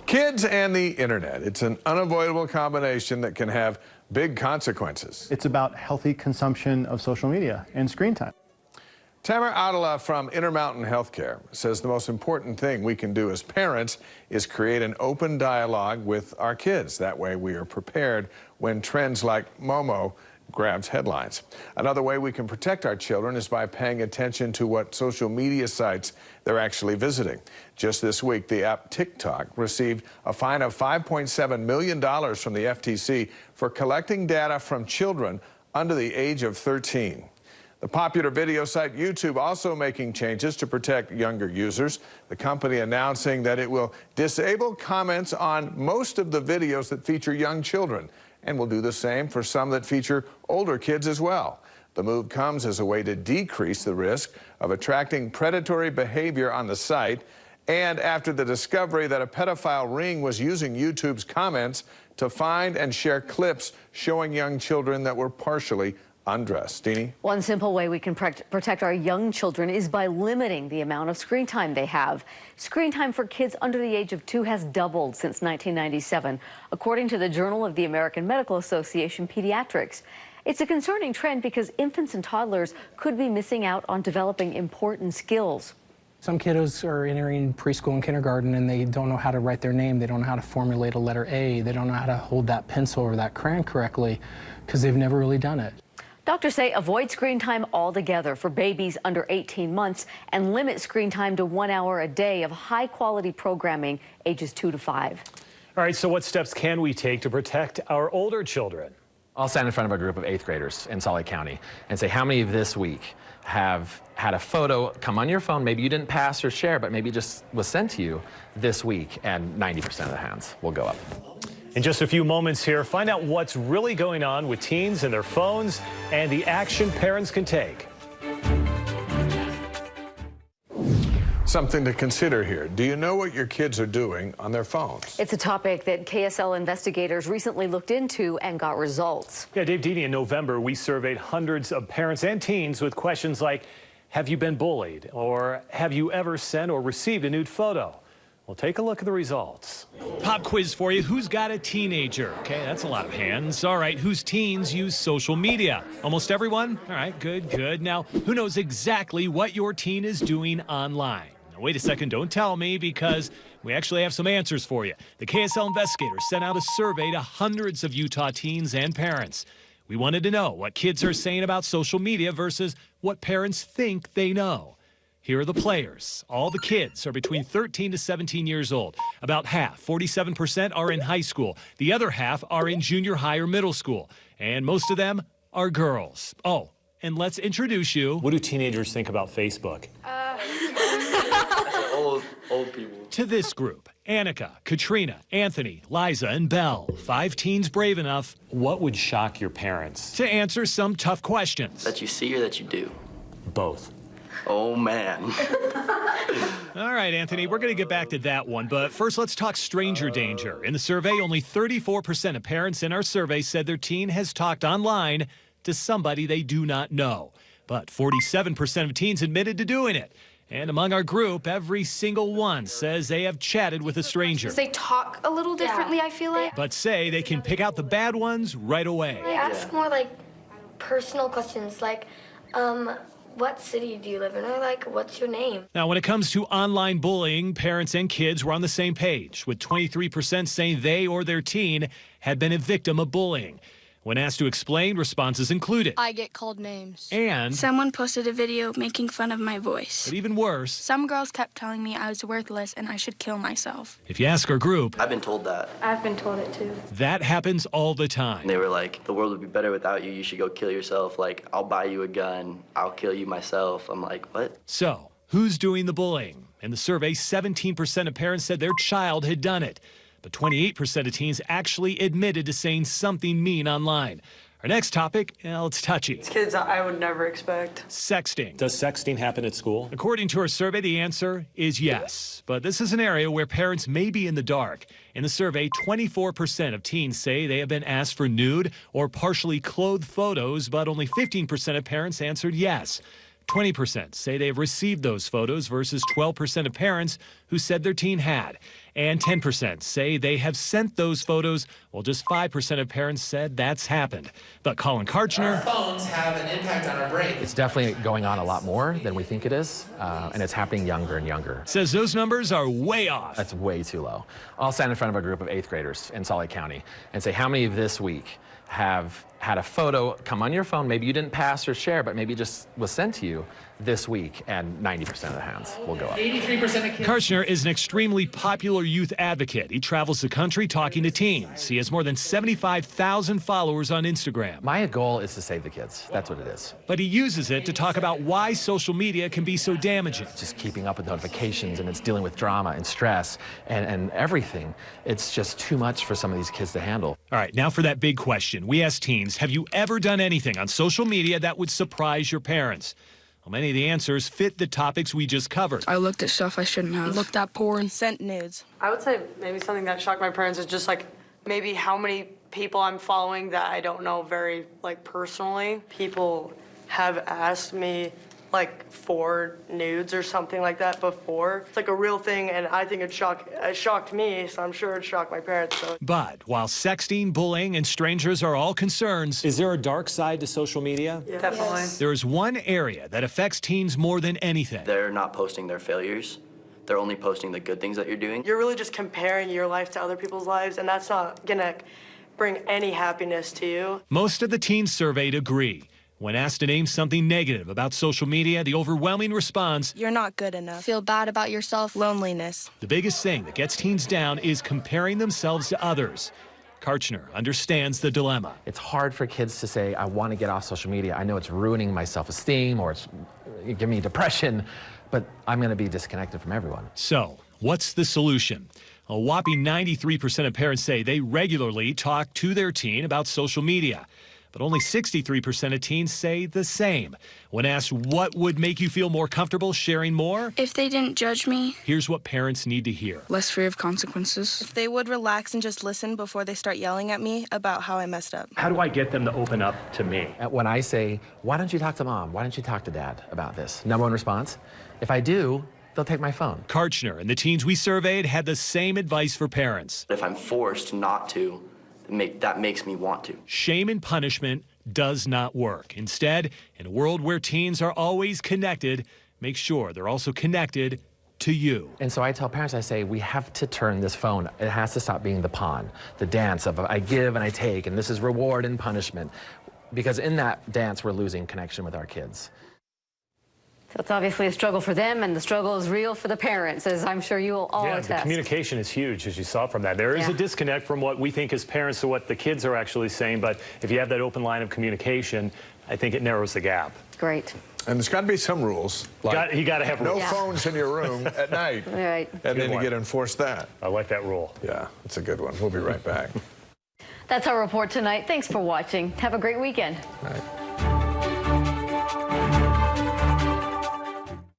Kids and the internet. It's an unavoidable combination that can have big consequences. It's about healthy consumption of social media and screen time. Tamer Adela from Intermountain Healthcare says the most important thing we can do as parents is create an open dialogue with our kids. That way we are prepared when trends like Momo grabs headlines. Another way we can protect our children is by paying attention to what social media sites they're actually visiting. Just this week, the app TikTok received a fine of $5.7 million from the FTC for collecting data from children under the age of 13. The popular video site YouTube also making changes to protect younger users. The company announcing that it will disable comments on most of the videos that feature young children and will do the same for some that feature older kids as well. The move comes as a way to decrease the risk of attracting predatory behavior on the site and after the discovery that a pedophile ring was using YouTube's comments to find and share clips showing young children that were partially undressed. Deanie? One simple way we can protect our young children is by limiting the amount of screen time they have. Screen time for kids under the age of 2 has doubled since 1997, according to the Journal of the American Medical Association Pediatrics. It's a concerning trend because infants and toddlers could be missing out on developing important skills. Some kiddos are entering preschool and kindergarten and they don't know how to write their name. They don't know how to formulate a letter A. They don't know how to hold that pencil or that crayon correctly because they've never really done it. Doctors say avoid screen time altogether for babies under 18 months and limit screen time to 1 hour a day of high-quality programming ages 2 to 5. All right, so what steps can we take to protect our older children? I'll stand in front of a group of 8th graders in Salt Lake County and say, how many of this week have had a photo come on your phone, maybe you didn't pass or share, but maybe just was sent to you this week, and 90% of the hands will go up. In just a few moments here, find out what's really going on with teens and their phones and the action parents can take. Something to consider here. Do you know what your kids are doing on their phones? It's a topic that KSL investigators recently looked into and got results. Yeah, Dave Deanie, in November, we surveyed hundreds of parents and teens with questions like, have you been bullied? Or have you ever sent or received a nude photo? Well, take a look at the results. Pop quiz for you. Who's got a teenager? Okay, that's a lot of hands. All right, whose teens use social media? Almost everyone? All right, good, good. Now, who knows exactly what your teen is doing online? Now, wait a second, don't tell me because we actually have some answers for you. The KSL investigators sent out a survey to hundreds of Utah teens and parents. We wanted to know what kids are saying about social media versus what parents think they know. Here are the players. All the kids are between 13 to 17 years old. About half, 47%, are in high school. The other half are in junior high or middle school. And most of them are girls. Oh, and let's introduce you. What do teenagers think about Facebook? Old people. To this group. Annika, Katrina, Anthony, Liza, and Belle. 5 teens brave enough. What would shock your parents? To answer some tough questions. That you see or that you do? Both. Oh, man. All right, Anthony, we're going to get back to that one. But first, let's talk stranger danger. In the survey, only 34% of parents in our survey said their teen has talked online to somebody they do not know. But 47% of teens admitted to doing it. And among our group, every single one says they have chatted with a stranger. They talk a little differently, I feel like. But say they can pick out the bad ones right away. They ask more like personal questions like, what city do you live in? Or like, what's your name? Now, when it comes to online bullying, parents and kids were on the same page, with 23% saying they or their teen had been a victim of bullying. When asked to explain, responses included. I get called names. And someone posted a video making fun of my voice. But even worse, some girls kept telling me I was worthless and I should kill myself. If you ask our group, I've been told that. I've been told it too. That happens all the time. And they were like, the world would be better without you. You should go kill yourself. Like, I'll buy you a gun. I'll kill you myself. I'm like, what? So, who's doing the bullying? In the survey, 17% of parents said their child had done it. But 28% of teens actually admitted to saying something mean online. Our next topic, well, it's touchy. It's kids I would never expect. Sexting. Does sexting happen at school? According to our survey, the answer is yes. But this is an area where parents may be in the dark. In the survey, 24% of teens say they have been asked for nude or partially clothed photos, but only 15% of parents answered yes. 20% say they have received those photos versus 12% of parents who said their teen had. And 10% say they have sent those photos, while just 5% of parents said that's happened. But Colin Karchner, Our phones have an impact on our brain. It's definitely going on a lot more than we think it is, and it's happening younger and younger. says those numbers are way off. That's way too low. I'll stand in front of a group of 8th graders in Salt Lake County and say, how many this week have had a photo come on your phone, maybe you didn't pass or share, but maybe just was sent to you this week, and 90% of the hands will go up. 83% of kids. Karchner is an extremely popular youth advocate. He travels the country talking to teens. He has more than 75,000 followers on Instagram. My goal is to save the kids. That's what it is. But he uses it to talk about why social media can be so damaging. Just keeping up with notifications, and it's dealing with drama and stress and everything. It's just too much for some of these kids to handle. All right, now for that big question. We asked teens, have you ever done anything on social media that would surprise your parents? Well, many of the answers fit the topics we just covered. I looked at stuff I shouldn't have. Looked at porn. Sent nudes. I would say maybe something that shocked my parents is just like maybe how many people I'm following that I don't know very like personally. People have asked me like for nudes or something like that before. It's like a real thing, and I think it shocked me, so I'm sure it shocked my parents. So. But while sexting, bullying, and strangers are all concerns, Is there a dark side to social media? Yeah. Definitely. there is one area that affects teens more than anything. They're not posting their failures. They're only posting the good things that you're doing. You're really just comparing your life to other people's lives, and that's not gonna bring any happiness to you. Most of the teens surveyed agree. When asked to name something negative about social media, the overwhelming response, You're not good enough. Feel bad about yourself. Loneliness. the biggest thing that gets teens down is comparing themselves to others. Karchner understands the dilemma. It's hard for kids to say, I want to get off social media. I know it's ruining my self-esteem or it's giving me depression, but I'm going to be disconnected from everyone. So, what's the solution? A whopping 93% of parents say they regularly talk to their teen about social media. But only 63% of teens say the same. When asked what would make you feel more comfortable sharing more, If they didn't judge me, here's what parents need to hear. less fear of consequences. If they would relax and just listen before they start yelling at me about how I messed up. How do I get them to open up to me? When I say, why don't you talk to mom? Why don't you talk to dad about this? Number one response, if I do, they'll take my phone. Karchner and the teens we surveyed had the same advice for parents. If I'm forced not to, that makes me want to. Shame and punishment does not work. Instead, in a world where teens are always connected, make sure they're also connected to you. And so I tell parents, I say, we have to turn this phone. It has to stop being the pawn, the dance of I give and I take, and this is reward and punishment. Because in that dance, we're losing connection with our kids. So it's obviously a struggle for them, and the struggle is real for the parents, as I'm sure you will all Yeah, attest. the communication is huge, as you saw from that. There is a disconnect from what we think as parents to what the kids are actually saying, but if you have that open line of communication, I think it narrows the gap. Great. And there's got to be some rules. Like You got to have no rules. phones in your room at night. Right. And then you get to enforce that. I like that rule. Yeah, it's a good one. We'll be right back. That's our report tonight. Thanks for watching. Have a great weekend. All right.